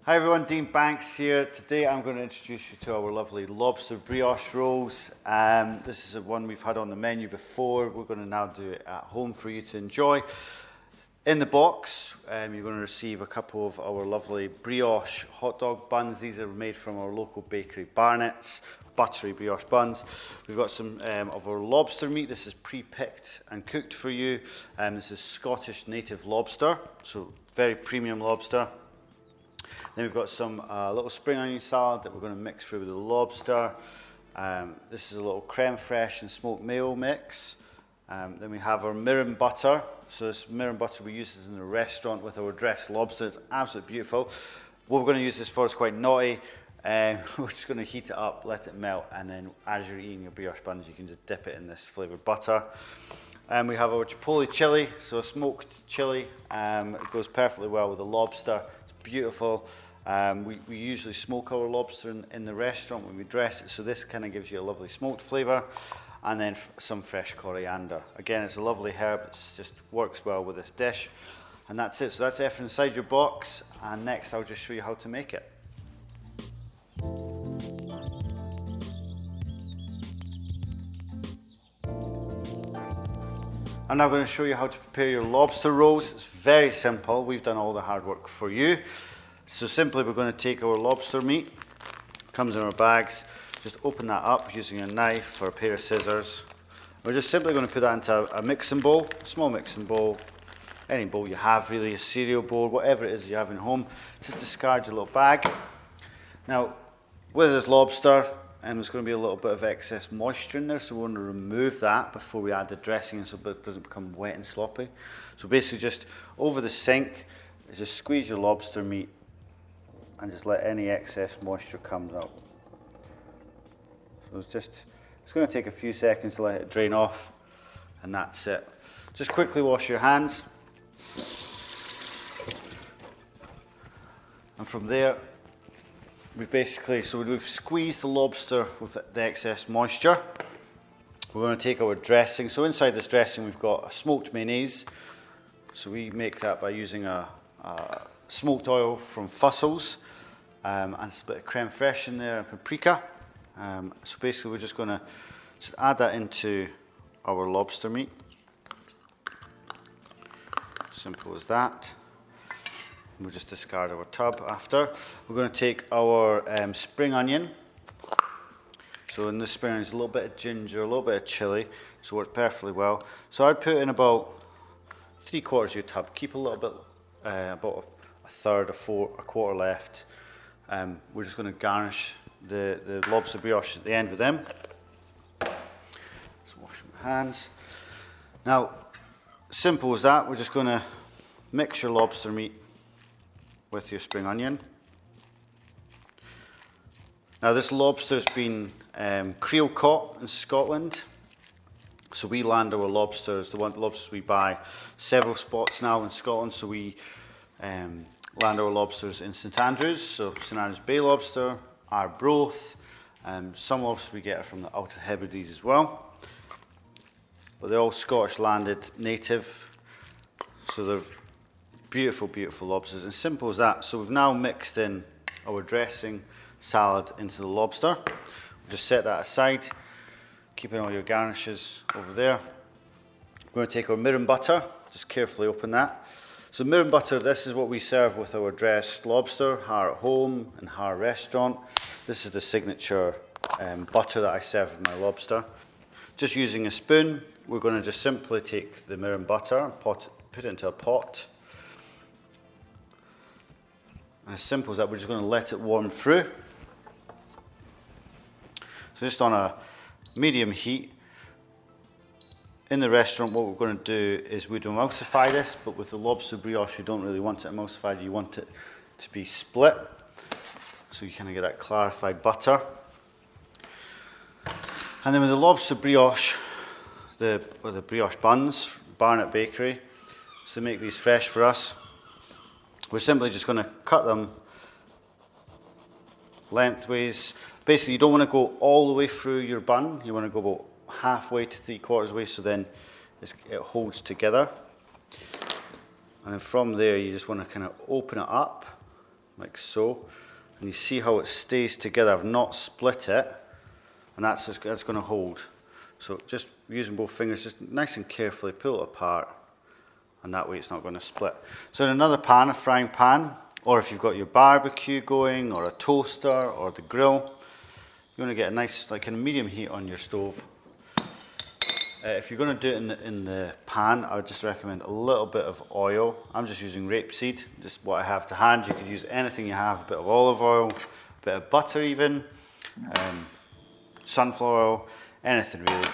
Hi everyone, Dean Banks here. Today I'm going to introduce you to our lovely Lobster Brioche rolls. This is one we've had on the menu before. We're going to now do it at home for you to enjoy. In the box, you're going to receive a couple of our lovely brioche hot dog buns. These are made from our local bakery, Barnett's, buttery brioche buns. We've got some of our lobster meat. This is pre-picked and cooked for you. This is Scottish native lobster, so very premium lobster. Then we've got some little spring onion salad that we're going to mix through with the lobster. This is a little creme fraiche and smoked mayo mix. Then we have our mirin butter. So this mirin butter we use this in a restaurant with our dressed lobster. It's absolutely beautiful. What we're going to use this for is quite naughty. We're just going to heat it up, let it melt, and then as you're eating your brioche buns, you can just dip it in this flavoured butter. And we have our chipotle chili, so a smoked chili. It goes perfectly well with the lobster. It's beautiful. We usually smoke our lobster in the restaurant when we dress it, so this kind of gives you a lovely smoked flavour. And then some fresh coriander. Again, it's a lovely herb, it just works well with this dish. And that's it, so that's everything inside your box. And next I'll just show you how to make it. I'm now going to show you how to prepare your lobster rolls. It's very simple. We've done all the hard work for you. So simply we're going to take our lobster meat, comes in our bags, just open that up using a knife or a pair of scissors. We're just simply going to put that into a mixing bowl, a small mixing bowl, any bowl you have really, a cereal bowl, whatever it is you have in home. Just discard your little bag. Now with this lobster, there's going to be a little bit of excess moisture in there, so we want to remove that before we add the dressing so it doesn't become wet and sloppy. So basically just over the sink, just squeeze your lobster meat and just let any excess moisture come out. So it's going to take a few seconds to let it drain off, and that's it. Just quickly wash your hands. And from there, we've squeezed the lobster with the excess moisture. We're going to take our dressing. So inside this dressing we've got a smoked mayonnaise. So we make that by using a smoked oil from Fussell's, and a bit of creme fraiche in there and paprika. So basically we're just going to add that into our lobster meat. Simple as that. We'll just discard our tub after. We're going to take our spring onion. So in this spring onion is a little bit of ginger, a little bit of chilli, so it works perfectly well. So I'd put in about 3/4 of your tub. Keep a little bit, about a third, a quarter left. We're just going to garnish the lobster brioche at the end with them. Just wash my hands. Now, simple as that, we're just going to mix your lobster meat with your spring onion. Now this lobster's been creel caught in Scotland, so we land our lobsters, the lobsters we buy, several spots now in Scotland, so we land our lobsters in St Andrews, so St Andrews Bay lobster, Arbroath, some lobsters we get are from the Outer Hebrides as well, but they're all Scottish landed, native, so they're beautiful, beautiful lobsters, and simple as that. So we've now mixed in our dressing salad into the lobster. We'll just set that aside, keeping all your garnishes over there. We're going to take our mirin butter, just carefully open that. So mirin butter, this is what we serve with our dressed lobster, Har at home and Har restaurant. This is the signature butter that I serve with my lobster. Just using a spoon, we're going to just simply take the mirin butter and put it into a pot. And as simple as that, we're just going to let it warm through. So just on a medium heat. In the restaurant, what we're going to do is we'd emulsify this, but with the lobster brioche, you don't really want it emulsified, you want it to be split. So you kind of get that clarified butter. And then with the lobster brioche, the brioche buns, Barnett Bakery, so they make these fresh for us. We're simply just going to cut them lengthways. Basically, you don't want to go all the way through your bun. You want to go about halfway to 3/4 way, so then it holds together. And then from there, you just want to kind of open it up, like so. And you see how it stays together. I've not split it, and that's going to hold. So just using both fingers, just nice and carefully pull it apart, and that way it's not going to split. So in another pan, a frying pan, or if you've got your barbecue going, or a toaster, or the grill, you want to get a nice, like, a medium heat on your stove. If you're going to do it in the pan, I would just recommend a little bit of oil. I'm just using rapeseed, just what I have to hand. You could use anything you have, a bit of olive oil, a bit of butter even, sunflower oil, anything really.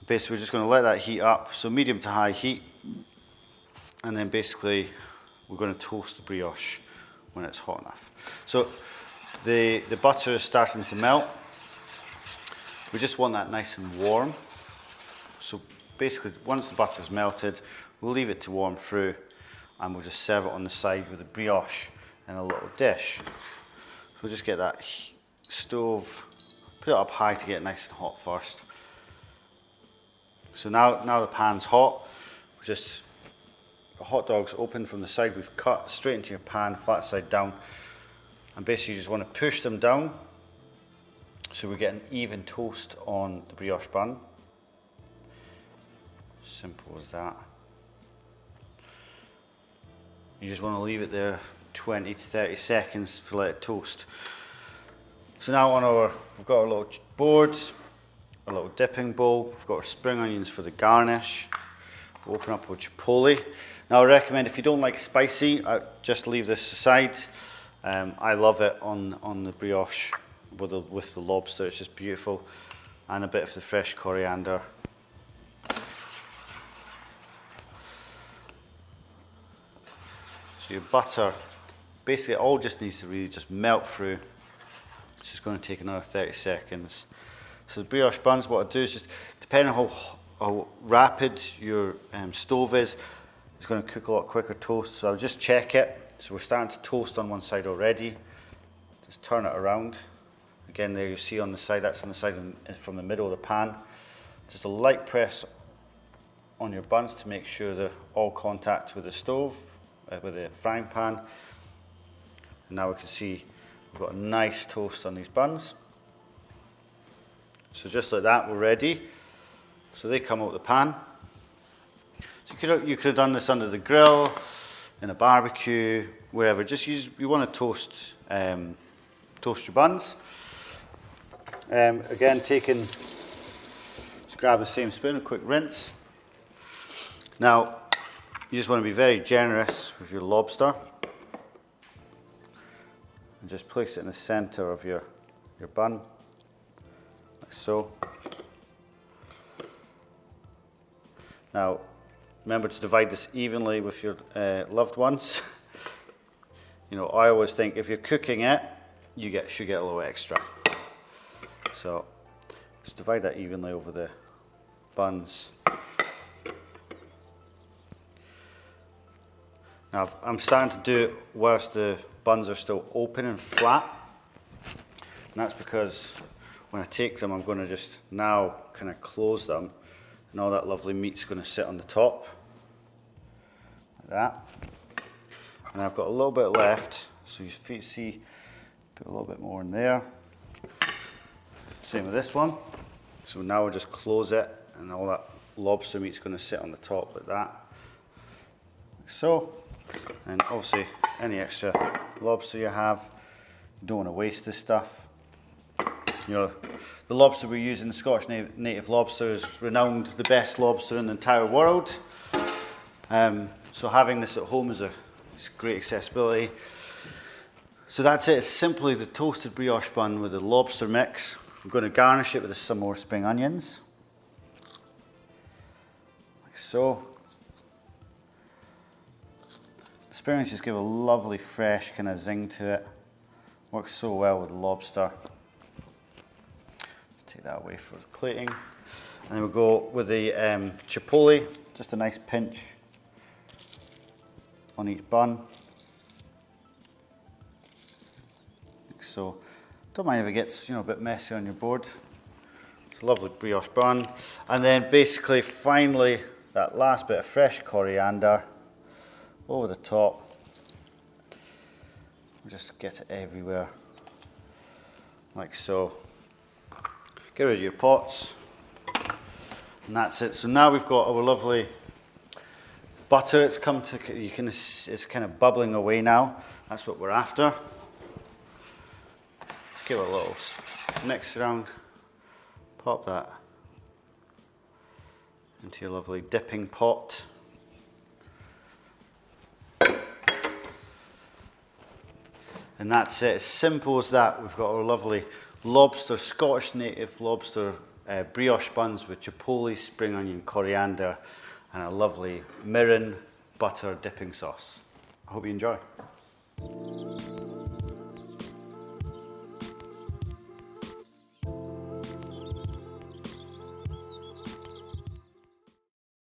Basically, we're just going to let that heat up, so medium to high heat, and then basically we're going to toast the brioche when it's hot enough. So the butter is starting to melt. We just want that nice and warm. So basically, once the butter's melted, we'll leave it to warm through, and we'll just serve it on the side with a brioche in a little dish. So we'll just get that stove, put it up high to get it nice and hot first. So now the pan's hot. Just the hot dog's open from the side. We've cut straight into your pan, flat side down, and basically you just want to push them down so we get an even toast on the brioche bun. Simple as that. You just want to leave it there 20 to 30 seconds to let it toast. So now we've got our little board, a little dipping bowl. We've got our spring onions for the garnish. We'll open up our chipotle. Now I recommend, if you don't like spicy, just leave this aside. I love it on the brioche with the lobster. It's just beautiful, and a bit of the fresh coriander. So your butter, basically it all just needs to really just melt through. It's just going to take another 30 seconds. So the brioche buns, what I do is just, depending on how rapid your stove is, it's going to cook a lot quicker toast. So I'll just check it. So we're starting to toast on one side already. Just turn it around. Again, there you see on the side, that's on the side from the middle of the pan. Just a light press on your buns to make sure they're all contact with the stove, with the frying pan. And now we can see we've got a nice toast on these buns. So just like that, we're ready. So they come out of the pan. So you could have done this under the grill, in a barbecue, wherever. Just you want to toast your buns. Again, just grab the same spoon, a quick rinse. Now, you just want to be very generous with your lobster. And just place it in the center of your bun, like so. Now, remember to divide this evenly with your loved ones. You know, I always think if you're cooking it, you should get a little extra. So, just divide that evenly over the buns. Now, I'm starting to do it whilst the buns are still open and flat. And that's because when I take them, I'm going to just now kind of close them, and all that lovely meat's going to sit on the top, like that. And I've got a little bit left, so you see, put a little bit more in there. Same with this one. So now we'll just close it, and all that lobster meat's going to sit on the top like that, like so. And obviously, any extra lobster you have, you don't want to waste this stuff. You know, the lobster we use in Scottish native lobster is renowned the best lobster in the entire world. So having this at home is great accessibility. So that's it. It's simply the toasted brioche bun with the lobster mix. I'm going to garnish it with some more spring onions, like so. The spring onions just give a lovely fresh kind of zing to it. Works so well with the lobster. Take that away for plating. And then we'll go with the chipotle, just a nice pinch on each bun. Like so. Don't mind if it gets, a bit messy on your board. It's a lovely brioche bun. And then basically, finally, that last bit of fresh coriander over the top. Just get it everywhere, like so. Get rid of your pots, and that's it. So now we've got our lovely butter. It's come to, it's kind of bubbling away now. That's what we're after. Let's give it a little mix around. Pop that into your lovely dipping pot. And that's it, as simple as that. We've got our lovely lobster, Scottish native lobster brioche buns with chipotle, spring onion, coriander, and a lovely mirin butter dipping sauce. I hope you enjoy.